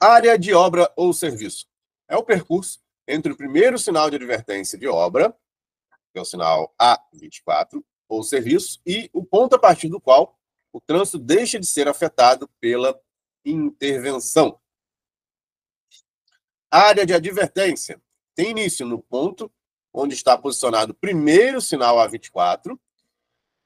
Área de obra ou serviço. É o percurso entre o primeiro sinal de advertência de obra, que é o sinal A24, ou serviço, e o ponto a partir do qual o trânsito deixa de ser afetado pela intervenção. A área de advertência tem início no ponto onde está posicionado o primeiro sinal A24.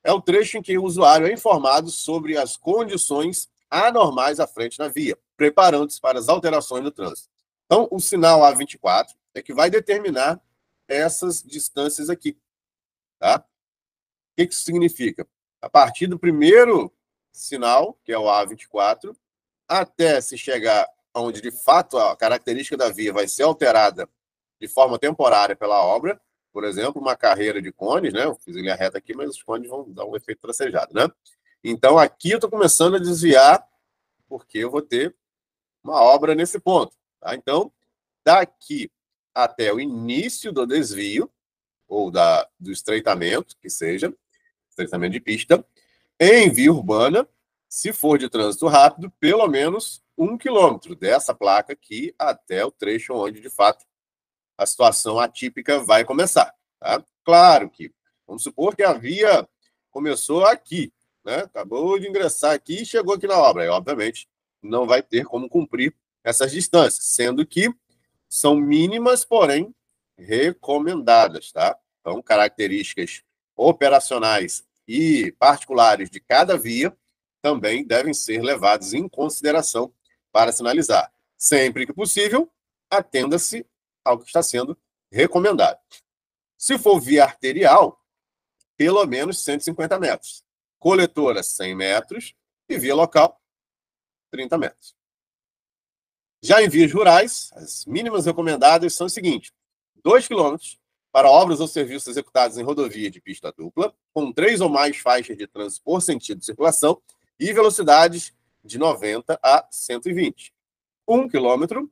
É o trecho em que o usuário é informado sobre as condições anormais à frente na via, preparando-se para as alterações no trânsito. Então, o sinal A24 é que vai determinar essas distâncias aqui. Tá? O que isso significa? A partir do primeiro sinal, que é o A24, até se chegar onde, de fato, a característica da via vai ser alterada de forma temporária pela obra, por exemplo, uma carreira de cones, né? Eu fiz linha reta aqui, mas os cones vão dar um efeito tracejado, né? Então, aqui eu estou começando a desviar, porque eu vou ter uma obra nesse ponto. Tá? Então, daqui até o início do desvio, ou do estreitamento, que seja, estreitamento de pista, em via urbana, se for de trânsito rápido, pelo menos 1 quilômetro dessa placa aqui até o trecho onde, de fato, a situação atípica vai começar. Tá? Claro que, vamos supor que a via começou aqui, né? Acabou de ingressar aqui e chegou aqui na obra. E, obviamente, não vai ter como cumprir essas distâncias, sendo que são mínimas, porém recomendadas. Tá? Então, características operacionais e particulares de cada via também devem ser levadas em consideração para sinalizar. Sempre que possível, atenda-se ao que está sendo recomendado. Se for via arterial, pelo menos 150 metros. Coletora, 100 metros. E via local, 30 metros. Já em vias rurais, as mínimas recomendadas são o seguinte: 2 quilômetros para obras ou serviços executados em rodovia de pista dupla, com 3 ou mais faixas de trânsito por sentido de circulação e velocidades de 90 a 120. 1 quilômetro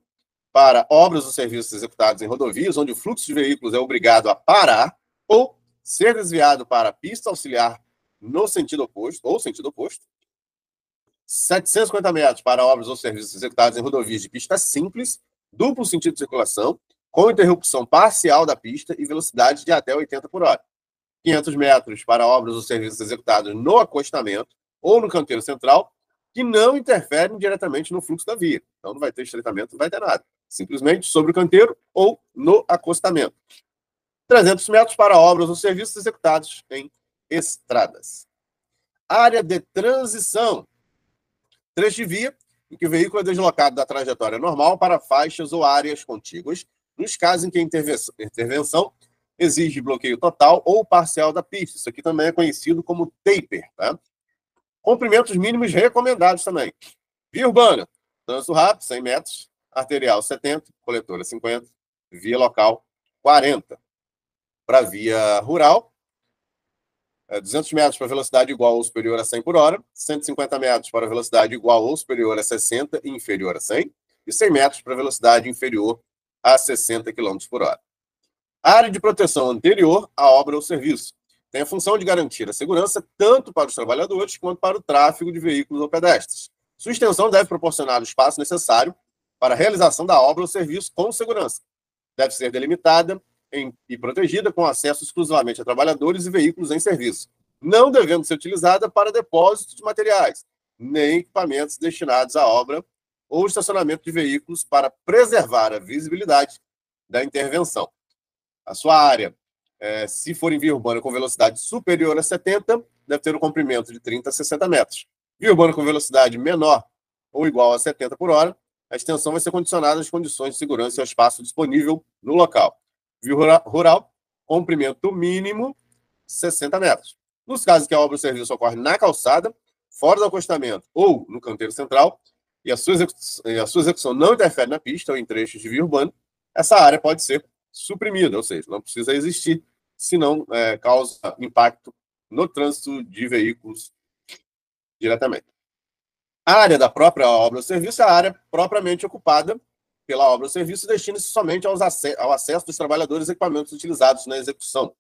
para obras ou serviços executados em rodovias, onde o fluxo de veículos é obrigado a parar ou ser desviado para a pista auxiliar no sentido oposto, ou sentido oposto. 750 metros para obras ou serviços executados em rodovias de pista simples, duplo sentido de circulação, com interrupção parcial da pista e velocidade de até 80 por hora. 500 metros para obras ou serviços executados no acostamento ou no canteiro central, que não interferem diretamente no fluxo da via. Então, não vai ter estreitamento, não vai ter nada. Simplesmente sobre o canteiro ou no acostamento. 300 metros para obras ou serviços executados em estradas. Área de transição. Trecho de via em que o veículo é deslocado da trajetória normal para faixas ou áreas contíguas, nos casos em que a intervenção exige bloqueio total ou parcial da pista. Isso aqui também é conhecido como taper. Tá? Comprimentos mínimos recomendados também. Via urbana, trânsito rápido, 100 metros. Arterial, 70. Coletora, 50. Via local, 40. Para via rural, 200 metros para velocidade igual ou superior a 100 por hora. 150 metros para velocidade igual ou superior a 60 e inferior a 100. E 100 metros para velocidade inferior a 60 km por hora. A área de proteção anterior à obra ou serviço tem a função de garantir a segurança tanto para os trabalhadores quanto para o tráfego de veículos ou pedestres. Sua extensão deve proporcionar o espaço necessário para a realização da obra ou serviço com segurança. Deve ser delimitada e protegida com acesso exclusivamente a trabalhadores e veículos em serviço, não devendo ser utilizada para depósito de materiais, nem equipamentos destinados à obra ou estacionamento de veículos para preservar a visibilidade da intervenção. A sua área, se for em via urbana com velocidade superior a 70, deve ter um comprimento de 30 a 60 metros. Via urbana com velocidade menor ou igual a 70 por hora, a extensão vai ser condicionada às condições de segurança e ao espaço disponível no local. Via rural, comprimento mínimo 60 metros. Nos casos que a obra ou serviço ocorre na calçada, fora do acostamento ou no canteiro central, e a sua execução não interfere na pista ou em trechos de via urbana, essa área pode ser suprimida, ou seja, não precisa existir, senão causa impacto no trânsito de veículos diretamente. A área da própria obra ou serviço é a área propriamente ocupada pela obra ou serviço, destina-se somente ao acesso dos trabalhadores e equipamentos utilizados na execução.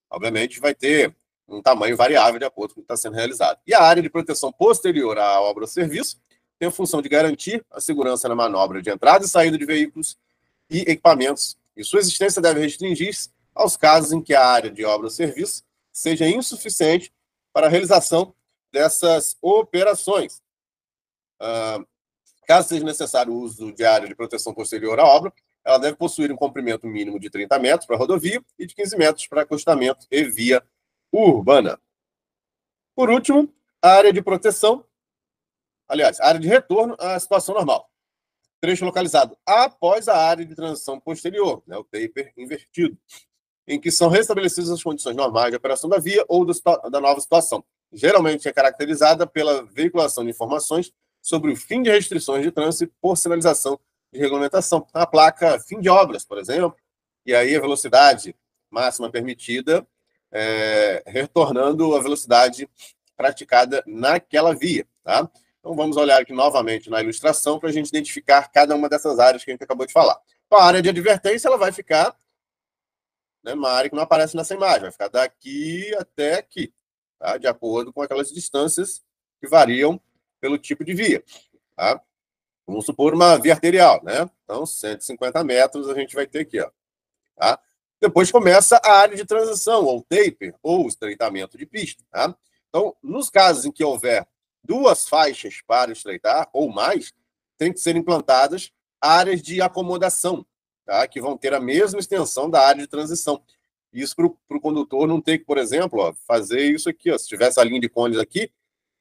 Obviamente, vai ter um tamanho variável de acordo com o que está sendo realizado. E a área de proteção posterior à obra ou serviço tem a função de garantir a segurança na manobra de entrada e saída de veículos e equipamentos, e sua existência deve restringir-se aos casos em que a área de obra ou serviço seja insuficiente para a realização dessas operações. Caso seja necessário o uso de área de proteção posterior à obra, ela deve possuir um comprimento mínimo de 30 metros para rodovia e de 15 metros para acostamento e via urbana. Por último, a área de proteção, aliás, a área de retorno à situação normal. Trecho localizado após a área de transição posterior, o taper invertido, em que são restabelecidas as condições normais de operação da via ou da nova situação. Geralmente é caracterizada pela veiculação de informações sobre o fim de restrições de trânsito por sinalização de regulamentação. A placa fim de obras, por exemplo, e aí a velocidade máxima permitida, retornando a velocidade praticada naquela via. Tá? Então, vamos olhar aqui novamente na ilustração para a gente identificar cada uma dessas áreas que a gente acabou de falar. Então, a área de advertência ela vai ficar, uma área que não aparece nessa imagem, vai ficar daqui até aqui, tá? De acordo com aquelas distâncias que variam pelo tipo de via. Tá? Vamos supor uma via arterial, Então, 150 metros a gente vai ter aqui, ó. Tá? Depois começa a área de transição, ou taper, ou estreitamento de pista. Tá? Então, nos casos em que houver duas faixas para estreitar, ou mais, tem que ser implantadas áreas de acomodação, tá? Que vão ter a mesma extensão da área de transição. Isso para o condutor não ter que, por exemplo, fazer isso aqui. Se tivesse a linha de cones aqui,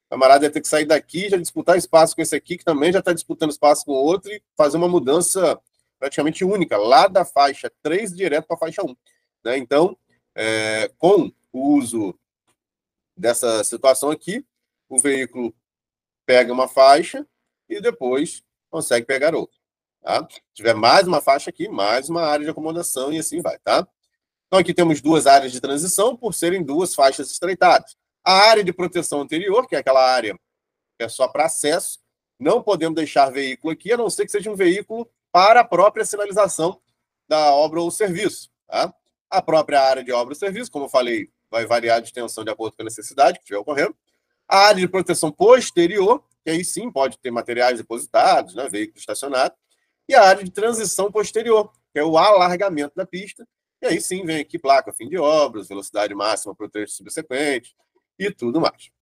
o camarada ia ter que sair daqui e já disputar espaço com esse aqui, que também já está disputando espaço com o outro, e fazer uma mudança praticamente única, lá da faixa 3 direto para a faixa 1. Então, com o uso dessa situação aqui, o veículo pega uma faixa e depois consegue pegar outra. Tá? Se tiver mais uma faixa aqui, mais uma área de acomodação e assim vai. Tá? Então, aqui temos duas áreas de transição por serem duas faixas estreitadas. A área de proteção anterior, que é aquela área que é só para acesso, não podemos deixar veículo aqui, a não ser que seja um veículo para a própria sinalização da obra ou serviço. Tá? A própria área de obra ou serviço, como eu falei, vai variar de extensão de acordo com a necessidade que estiver ocorrendo. A área de proteção posterior, que aí sim pode ter materiais depositados, veículo estacionado. E a área de transição posterior, que é o alargamento da pista. E aí sim vem aqui placa fim de obras, velocidade máxima para o trecho subsequente e tudo mais.